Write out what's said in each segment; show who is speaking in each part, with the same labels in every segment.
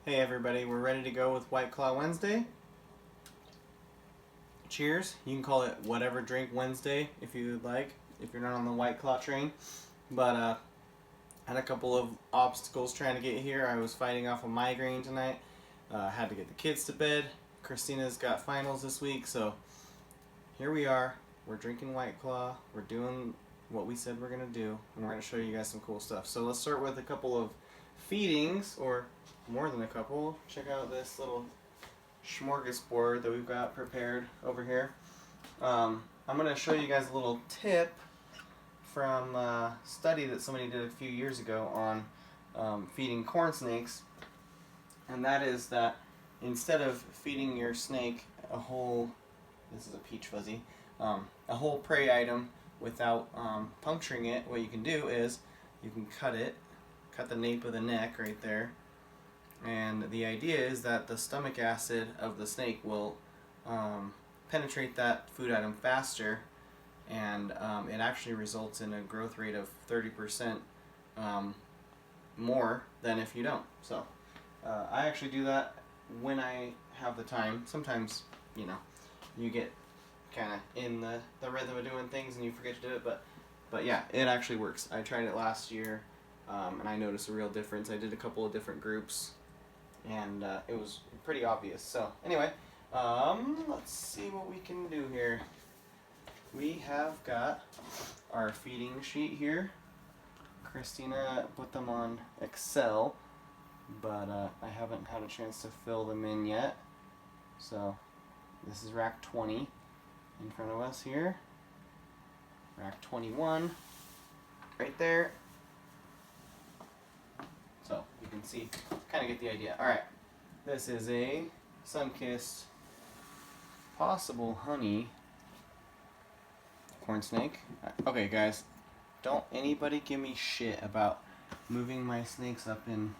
Speaker 1: Hey everybody, we're ready to go with White Claw Wednesday. Cheers. You can call it whatever drink Wednesday if you would like, if you're not on the White Claw train. But I had a couple of obstacles trying to get here. I was fighting off a migraine tonight. Had to get the kids to bed. Christina's got finals this week, so here we are. We're drinking White Claw. We're doing what we said we're going to do, and we're going to show you guys some cool stuff. So let's start with a couple of feedings, or more than a couple. Check out this little smorgasbord that we've got prepared over here. I'm going to show you guys a little tip from a study that somebody did a few years ago on feeding corn snakes, and that is that instead of feeding your snake a whole, this is a peach fuzzy, a whole prey item without puncturing it, what you can do is you can cut the nape of the neck right there, and the idea is that the stomach acid of the snake will penetrate that food item faster, and it actually results in a growth rate of 30% more than if you don't. So I actually do that when I have the time. Sometimes, you know, you get kind of in the rhythm of doing things and you forget to do it, but yeah, it actually works. I tried it last year, and I noticed a real difference. I did a couple of different groups, and it was pretty obvious. So anyway, let's see what we can do here. We have got our feeding sheet here. Christina put them on Excel, but I haven't had a chance to fill them in yet. So this is rack 20 in front of us here. Rack 21 right there. So you can see, kind of get the idea. Alright, this is a sun-kissed possible honey corn snake. Okay guys, don't anybody give me shit about moving my snakes up in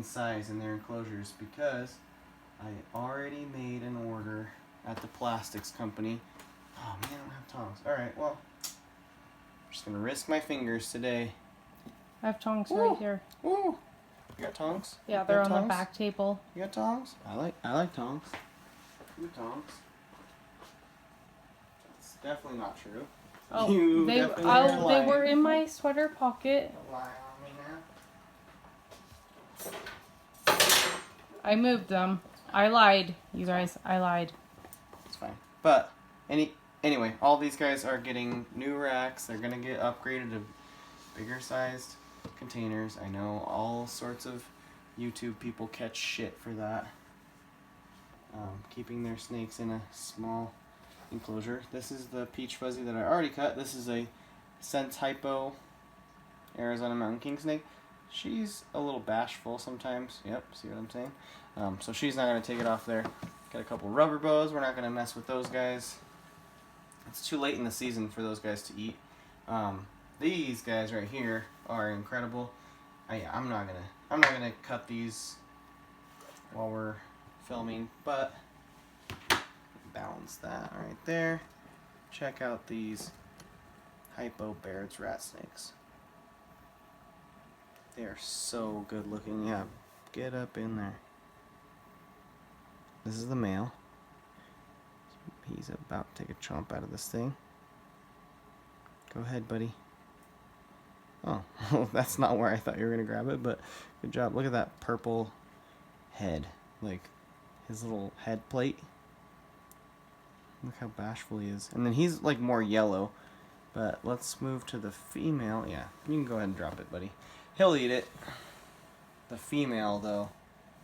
Speaker 1: size in their enclosures, because I already made an order at the plastics company. Oh man, I don't have tongs. Alright, well, I'm just gonna risk my fingers today.
Speaker 2: I have tongs
Speaker 1: Woo!
Speaker 2: right here.
Speaker 1: Woo! You got tongs?
Speaker 2: Yeah,
Speaker 1: You
Speaker 2: they're
Speaker 1: got
Speaker 2: on
Speaker 1: tongs?
Speaker 2: the back table.
Speaker 1: You got tongs? I like tongs. You tongs. That's definitely not true.
Speaker 2: Oh,
Speaker 1: You
Speaker 2: they
Speaker 1: definitely are
Speaker 2: they
Speaker 1: lying.
Speaker 2: were in my sweater pocket.
Speaker 1: Don't lie on me now.
Speaker 2: I moved them. I lied, you guys. I lied.
Speaker 1: It's fine. But anyway, all these guys are getting new racks. They're gonna get upgraded to bigger sized containers. I know all sorts of YouTube people catch shit for that. Keeping their snakes in a small enclosure. This is the peach fuzzy that I already cut. This is a Sense Hypo Arizona Mountain King snake. She's a little bashful sometimes. Yep, see what I'm saying? So she's not going to take it off there. Got a couple rubber bows. We're not going to mess with those guys. It's too late in the season for those guys to eat. These guys right here are incredible. I'm not gonna cut these while we're filming, but balance that right there. Check out these Hypo Baird's rat snakes. They are so good looking. Yeah, get up in there. This is the male. He's about to take a chomp out of this thing. Go ahead, buddy. Oh, that's not where I thought you were going to grab it, but good job. Look at that purple head. Like, his little head plate. Look how bashful he is. And then he's, like, more yellow. But let's move to the female. Yeah, you can go ahead and drop it, buddy. He'll eat it. The female, though,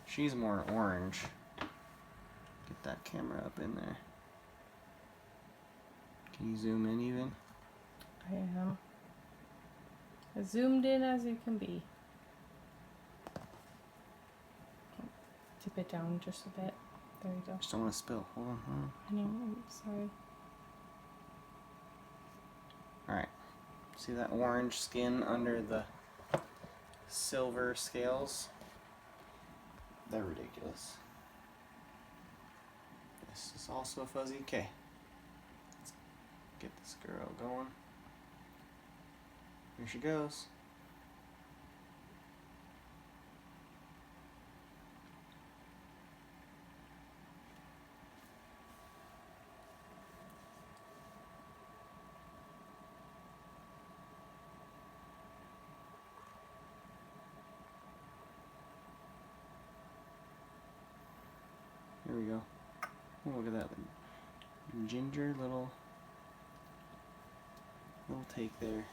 Speaker 1: she's more orange. Get that camera up in there. Can you zoom in even?
Speaker 2: I am. As zoomed in as it can be. Tip it down just a bit. There you go.
Speaker 1: Just don't want to spill. Hold on.
Speaker 2: I know, I'm sorry.
Speaker 1: Alright. See that orange skin under the silver scales? They're ridiculous. This is also a fuzzy. Okay. Let's get this girl going. Here she goes. we go. Oh, look at that ginger little take there.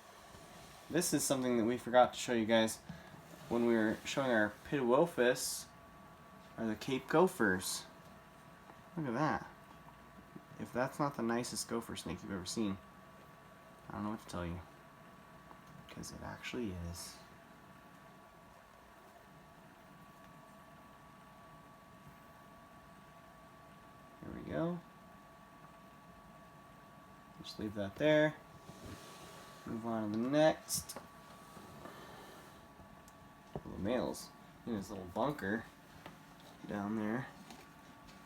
Speaker 1: This is something that we forgot to show you guys when we were showing our Pituophis, are the Cape gophers. Look at that. If that's not the nicest gopher snake you've ever seen, I don't know what to tell you. Because it actually is. Here we go. Just leave that there. Move on to the next. Little males in his little bunker down there.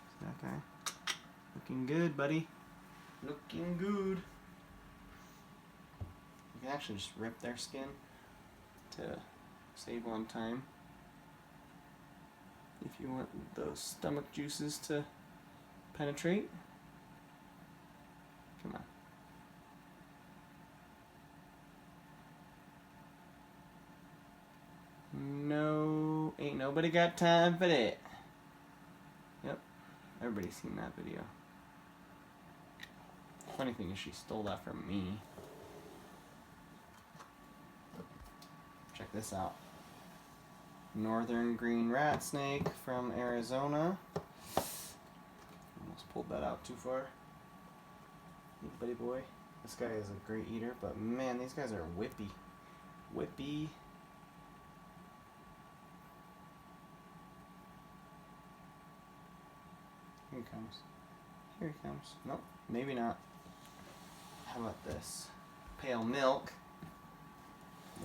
Speaker 1: See that guy? Looking good, buddy. Looking good. You can actually just rip their skin to save on time if you want those stomach juices to penetrate. Come on. No, ain't nobody got time for that. Yep, everybody's seen that video. Funny thing is she stole that from me. Check this out. Northern green rat snake from Arizona. Almost pulled that out too far. Hey, buddy boy. This guy is a great eater, but man, these guys are whippy. Whippy. Here he comes. Here he comes. Nope, maybe not. How about this? Pale milk.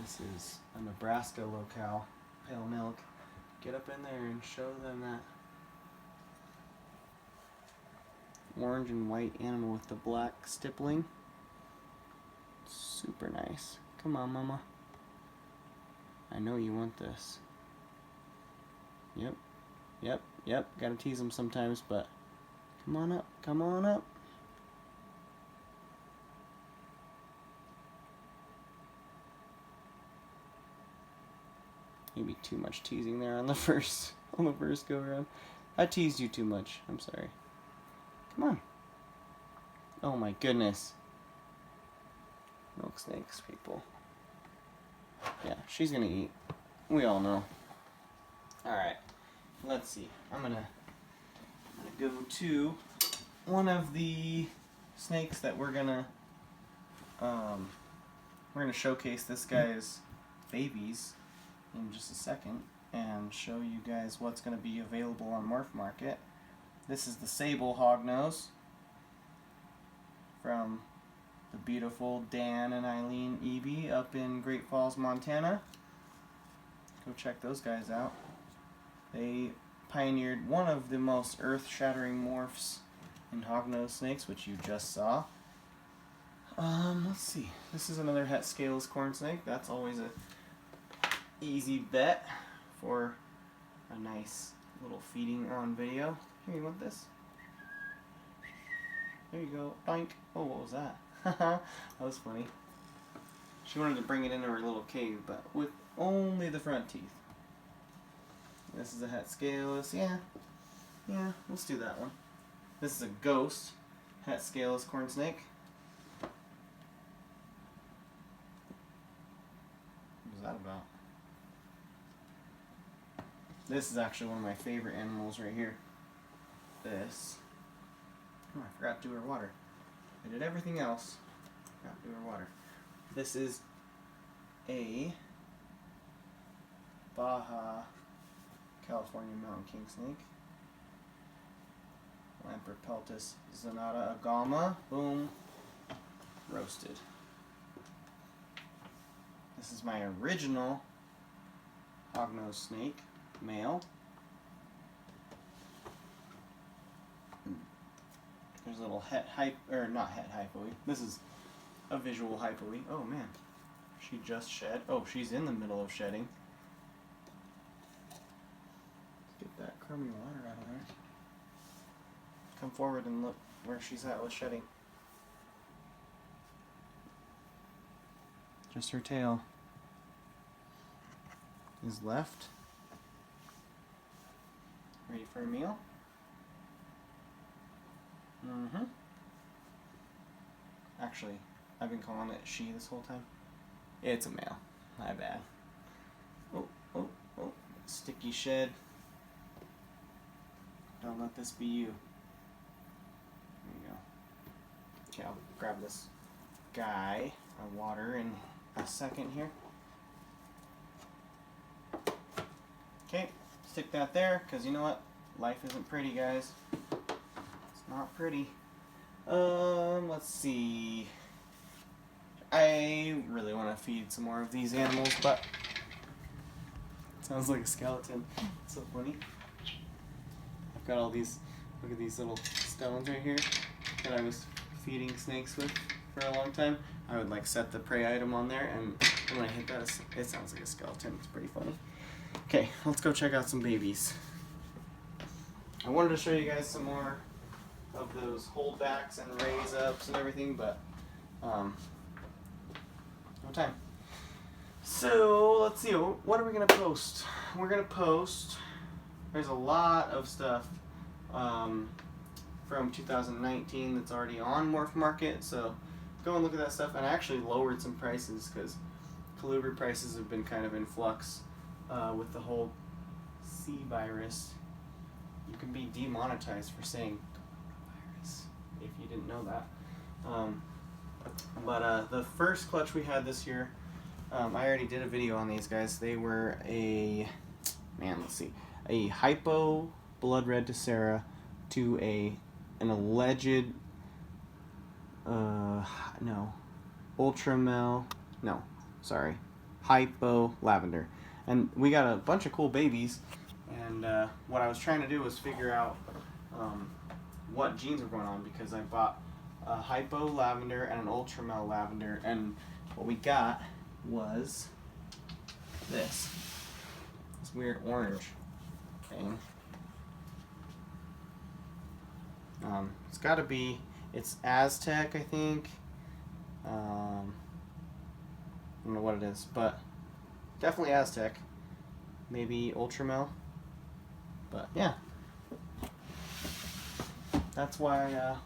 Speaker 1: This is a Nebraska locale. Pale milk. Get up in there and show them that orange and white animal with the black stippling. Super nice. Come on, mama. I know you want this. Yep. Yep. Yep. Gotta tease them sometimes, but come on up. Come on up. Maybe too much teasing there on the first go around. I teased you too much. I'm sorry. Come on. Oh my goodness. Milk snakes, people. Yeah, she's gonna eat. We all know. Alright. Let's see. I'm gonna go to one of the snakes that we're gonna showcase this guy's babies in just a second and show you guys what's going to be available on MorphMarket. This is the sable hognose from the beautiful Dan and Eileen Eby up in Great Falls, Montana. Go check those guys out. They pioneered one of the most earth-shattering morphs in hognose snakes, which you just saw. Let's see. This is another het scales corn snake. That's always a easy bet for a nice little feeding on video. Here, you want this? There you go. Boink. Oh, what was that? That was funny. She wanted to bring it into her little cave, but with only the front teeth. This is a het scaleless. Yeah, let's do that one. This is a ghost het scaleless corn snake. What was that about? This is actually one of my favorite animals right here. This. Oh, I forgot to do her water. I did everything else. Forgot to do her water. This is a Baja California mountain king snake. Lamprepeltis zonata agama. Boom. Roasted. This is my original hognose snake, male. There's a little not het hypoe. This is a visual hypoe. Oh man, she just shed. Oh, she's in the middle of shedding. Let's get that crummy water out of there. Come forward and look where she's at with shedding. Just her tail is left. Ready for a meal? Mm-hmm. Actually, I've been calling it she this whole time. It's a male. My bad. Oh, oh, oh. Sticky shed. Don't let this be you. There you go. Okay, I'll grab this guy of water in a second here. Okay, stick that there, because you know what? Life isn't pretty, guys. It's not pretty. Let's see. I really want to feed some more of these animals, but it sounds like a skeleton. It's so funny. I've got all these, look at these little stones right here that I was feeding snakes with for a long time. I would like set the prey item on there, and when I hit that, it sounds like a skeleton. It's pretty funny. Okay, let's go check out some babies. I wanted to show you guys some more of those holdbacks and raise ups and everything, but no time. So let's see, what are we gonna post? We're gonna post. There's a lot of stuff from 2019 that's already on MorphMarket, so go and look at that stuff. And I actually lowered some prices because colubrid prices have been kind of in flux with the whole C virus. You can be demonetized for saying virus if you didn't know that. But the first clutch we had this year, I already did a video on these guys. They were a, let's see, a hypo blood red Tessera to an alleged hypo lavender. And we got a bunch of cool babies, and what I was trying to do was figure out what genes were going on, because I bought a hypo lavender and an ultramel lavender, and what we got was this weird orange thing. It's got to be, it's Aztec, I think. I don't know what it is, but definitely Aztec. Maybe Ultramel. But yeah, that's why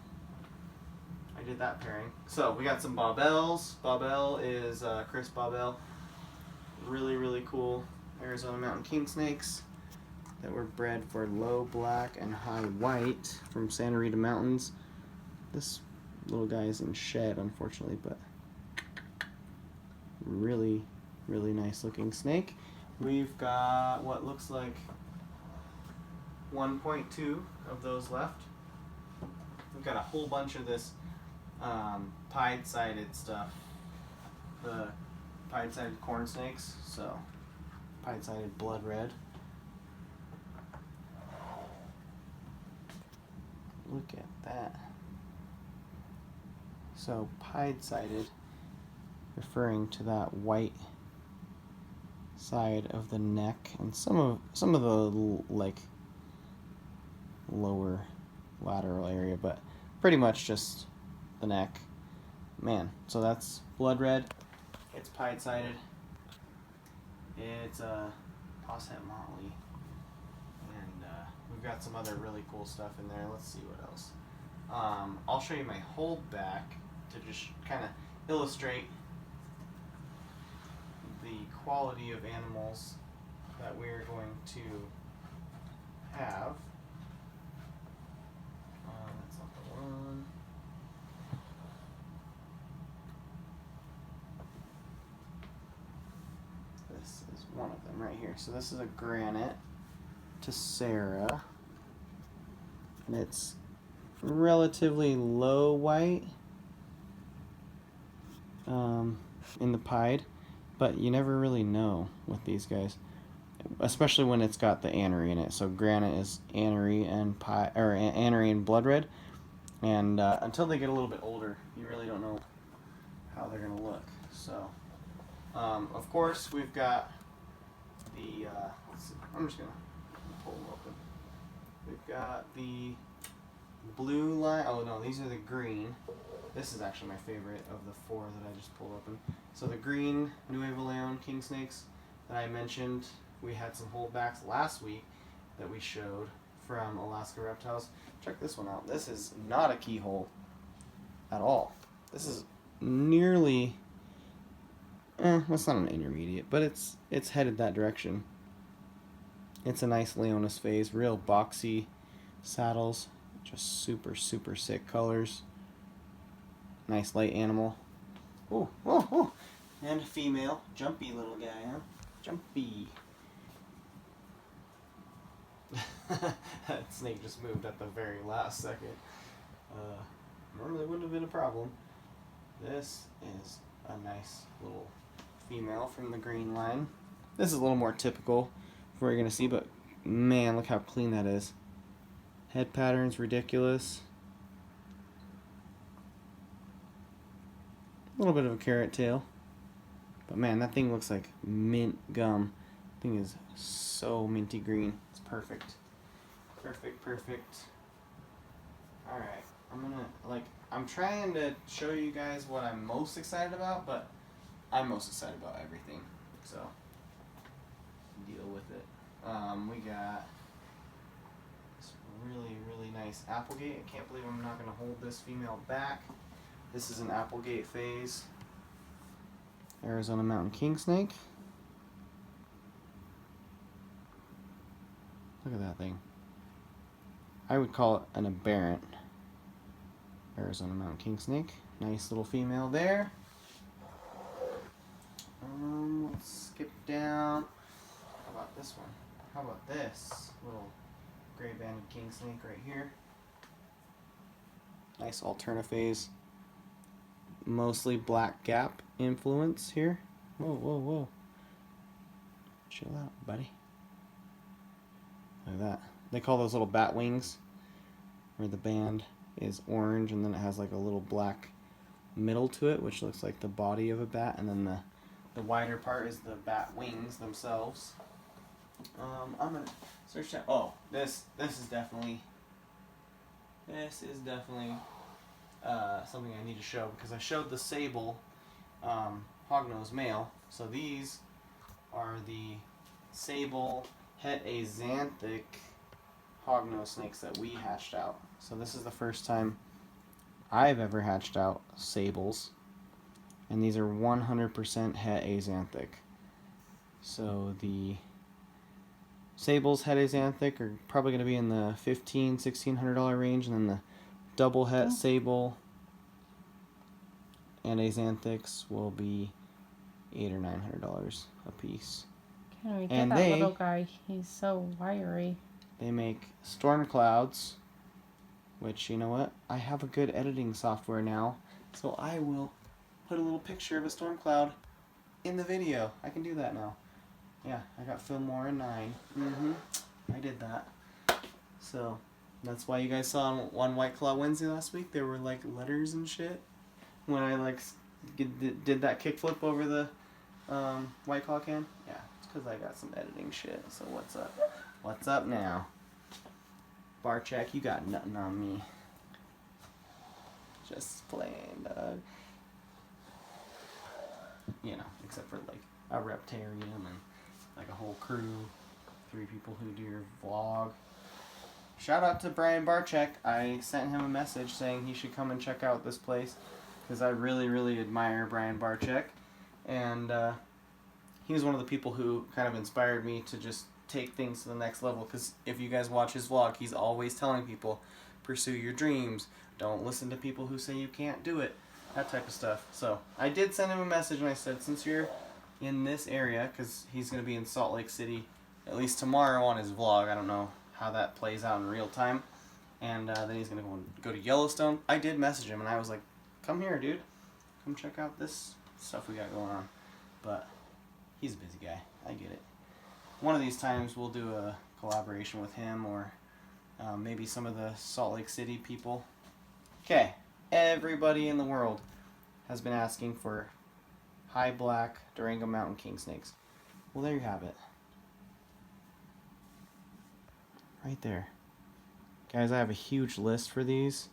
Speaker 1: I did that pairing. So we got some Bobels. Bobel is Chris Bobel. Really, really cool Arizona mountain king snakes that were bred for low black and high white from Santa Rita Mountains. This little guy is in shed, unfortunately, but really, really nice looking snake. We've got what looks like 1.2 of those left. We've got a whole bunch of this pied-sided stuff, the pied-sided corn snakes, so pied-sided blood red. Look at that. So pied-sided, referring to that white side of the neck and some of the like lower lateral area, but pretty much just the neck. Man, so that's blood red. It's pied-sided. It's a Posset Motley. And we've got some other really cool stuff in there. Let's see what else. I'll show you my holdback to just kind of illustrate the quality of animals that we're going to have. That's not the one. This is one of them right here. So this is a granite Tessera, and it's relatively low white in the pied, but you never really know with these guys, especially when it's got the anery in it. So granite is anery and anery and blood red, and until they get a little bit older, you really don't know how they're gonna look. So of course we've got the I'm just gonna pull them open. We've got the blue line. Oh no, these are the green. This is actually my favorite of the four that I just pulled open. So the green Nuevo Leon king snakes that I mentioned, we had some holdbacks last week that we showed from Alaska Reptiles. Check this one out. This is not a keyhole at all. This is nearly, that's not an intermediate, but it's headed that direction. It's a nice Leonis phase, real boxy saddles, just super sick colors. Nice light animal. Ooh, ooh, ooh. And a female, jumpy little guy, huh? Jumpy. That snake just moved at the very last second. Normally wouldn't have been a problem. This is a nice little female from the green line. This is a little more typical for what you're going to see, but man, look how clean that is. Head pattern's ridiculous. A little bit of a carrot tail. But man, that thing looks like mint gum. The thing is so minty green. It's perfect. Perfect. Alright, I'm trying to show you guys what I'm most excited about, but I'm most excited about everything. So, deal with it. We got this really nice Applegate. I can't believe I'm not going to hold this female back. This is an Applegate phase. Arizona Mountain King Snake. Look at that thing. I would call it an aberrant. Arizona Mountain King Snake. Nice little female there. Let's skip down. How about this one? How about this little gray banded king snake right here? Nice alternaphase. Mostly black gap influence here. Whoa. Chill out, buddy. Look at that. They call those little bat wings, where the band is orange and then it has like a little black middle to it, which looks like the body of a bat, and then the wider part is the bat wings themselves. I'm gonna search that. Oh, this is definitely something I need to show, because I showed the sable hognose male. So these are the sable het axanthic hognose snakes that we hatched out. So this is the first time I've ever hatched out sables, and these are 100% het axanthic. So the sables het axanthic are probably going to be in the $1,500–$1,600 range, and then the double het sable and axanthics will be $800 or $900 a piece.
Speaker 2: Can we get that little guy? He's so wiry.
Speaker 1: They make storm clouds, which, you know what? I have a good editing software now, so I will put a little picture of a storm cloud in the video. I can do that now. Yeah, I got Fillmore in 9. I did that. So that's why you guys saw on White Claw Wednesday last week, there were like letters and shit when I did that kickflip over the White Claw can. Yeah, it's because I got some editing shit. So what's up? What's up now? Barcheck, you got nothing on me. Just playing, dog. You know, except for like a reptarium and like a whole crew, 3 people who do your vlog. Shout out to Brian Barcheck. I sent him a message saying he should come and check out this place, because I really admire Brian Barcheck, and he was one of the people who kind of inspired me to just take things to the next level, because if you guys watch his vlog, he's always telling people, pursue your dreams, don't listen to people who say you can't do it, that type of stuff. So I did send him a message and I said, since you're in this area, because he's going to be in Salt Lake City at least tomorrow on his vlog, I don't know how that plays out in real time, and then he's going to go to Yellowstone. I did message him and I was like, come here, dude, come check out this stuff we got going on. But he's a busy guy, I get it. One of these times we'll do a collaboration with him, or maybe some of the Salt Lake City people. Okay, everybody in the world has been asking for high black Durango Mountain King Snakes. Well, there you have it. Right there. Guys, I have a huge list for these,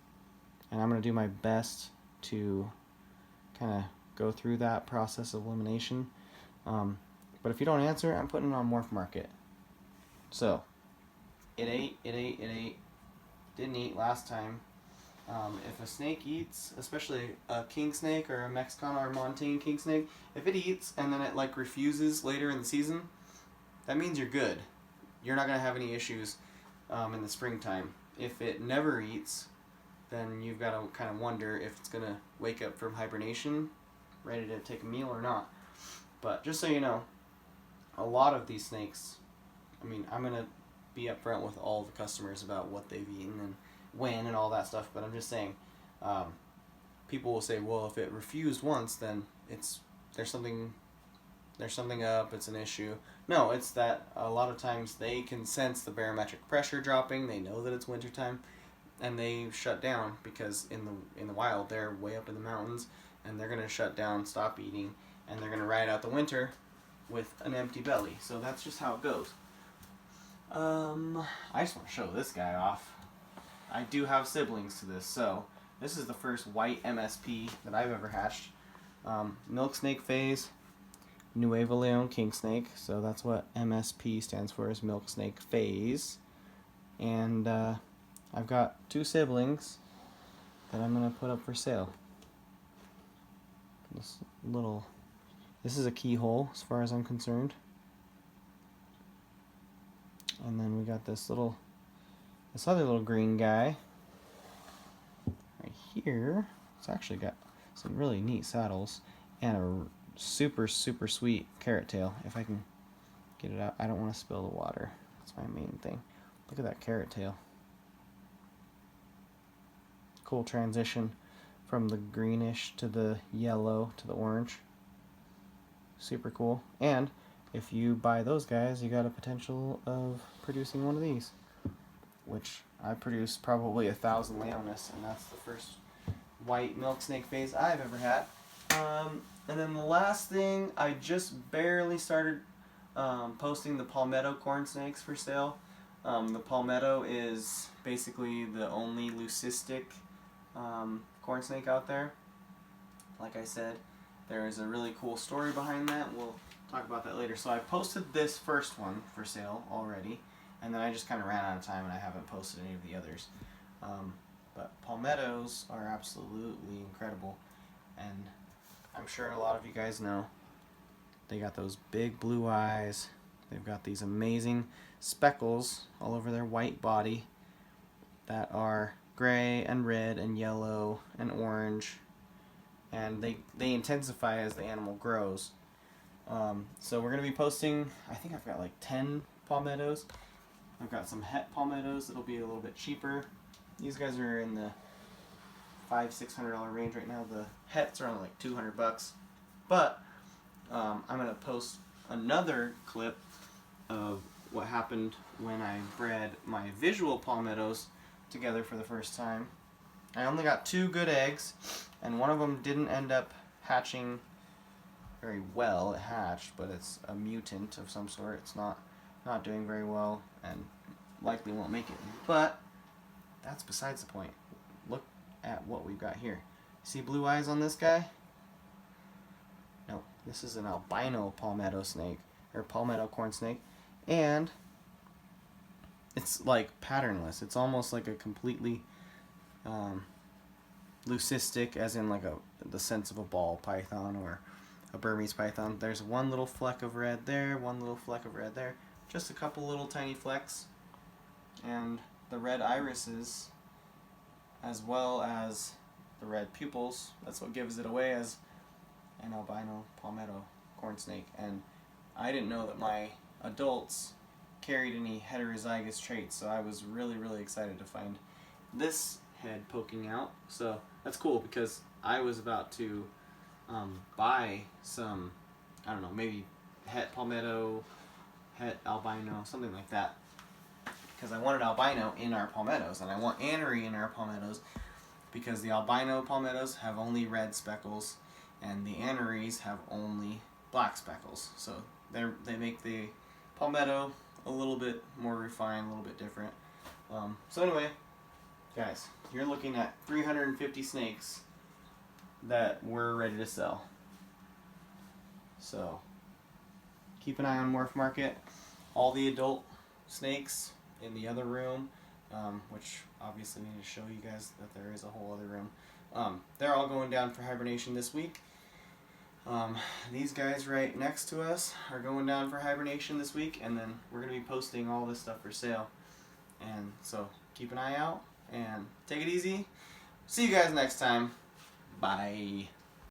Speaker 1: and I'm going to do my best to kind of go through that process of elimination. But if you don't answer, I'm putting it on MorphMarket. So, It ate. Didn't eat last time. If a snake eats, especially a king snake or a Mexican or Montane king snake, if it eats and then it like refuses later in the season, that means you're good. You're not gonna have any issues in the springtime. If it never eats, then you've got to kind of wonder if it's gonna wake up from hibernation, ready to take a meal or not. But just so you know, a lot of these snakes, I mean, I'm gonna be upfront with all the customers about what they've eaten and when and all that stuff, but I'm just saying, people will say, well, if it refused once, then there's something up, it's an issue. No, it's that a lot of times they can sense the barometric pressure dropping, they know that it's wintertime, and they shut down because in the wild they're way up in the mountains, and they're going to shut down, stop eating, and they're going to ride out the winter with an empty belly. So that's just how it goes. I just want to show this guy off. I do have siblings to this, so this is the first white MSP that I've ever hatched. Milk snake phase, Nuevo Leon king snake, so that's what MSP stands for, is milk snake phase. And I've got 2 siblings that I'm going to put up for sale. This is a keyhole as far as I'm concerned. And then we got this other little green guy right here. It's actually got some really neat saddles and a super sweet carrot tail. If I can get it out, I don't want to spill the water. That's my main thing. Look at that carrot tail. Cool transition from the greenish to the yellow to the orange. Super cool. And if you buy those guys, you got a potential of producing one of these, which I produced probably 1,000 Leonis, and that's the first white milk snake phase I've ever had. And then the last thing, I just barely started posting the palmetto corn snakes for sale. The palmetto is basically the only leucistic corn snake out there. Like I said, there is a really cool story behind that. We'll talk about that later. So I posted this first one for sale already, and then I just kind of ran out of time and I haven't posted any of the others. But palmettos are absolutely incredible, and I'm sure a lot of you guys know they got those big blue eyes. They've got these amazing speckles all over their white body that are gray and red and yellow and orange, and they intensify as the animal grows. So we're going to be posting, I think I've got like 10 palmettos. I've got some het palmettos that'll be a little bit cheaper. These guys are in the $500-600 range right now. The hets are only like $200. But I'm going to post another clip of what happened when I bred my visual palmettos together for the first time. I only got 2 good eggs, and one of them didn't end up hatching very well. It hatched, but it's a mutant of some sort. It's not doing very well and likely won't make it. But that's besides the point. Look at what we've got here. See blue eyes on this guy? No, this is an albino palmetto snake, or palmetto corn snake, and it's like patternless. It's almost like a completely leucistic, as in like the sense of a ball python or a Burmese python. There's one little fleck of red there, one little fleck of red there, just a couple little tiny flecks, and the red irises as well as the red pupils. That's what gives it away as an albino palmetto corn snake. And I didn't know that my adults carried any heterozygous traits, so I was really excited to find this head poking out. So that's cool, because I was about to buy some, I don't know, maybe het palmetto, het albino, something like that, because I wanted albino in our palmettos, and I want anery in our palmettos, because the albino palmettos have only red speckles and the aneries have only black speckles. So they make the palmetto a little bit more refined, a little bit different. So anyway, guys, you're looking at 350 snakes that we're ready to sell. So keep an eye on MorphMarket. All the adult snakes in the other room, which obviously need to show you guys that there is a whole other room. They're all going down for hibernation this week. These guys right next to us are going down for hibernation this week, and then we're going to be posting all this stuff for sale. And so keep an eye out and take it easy. See you guys next time. Bye.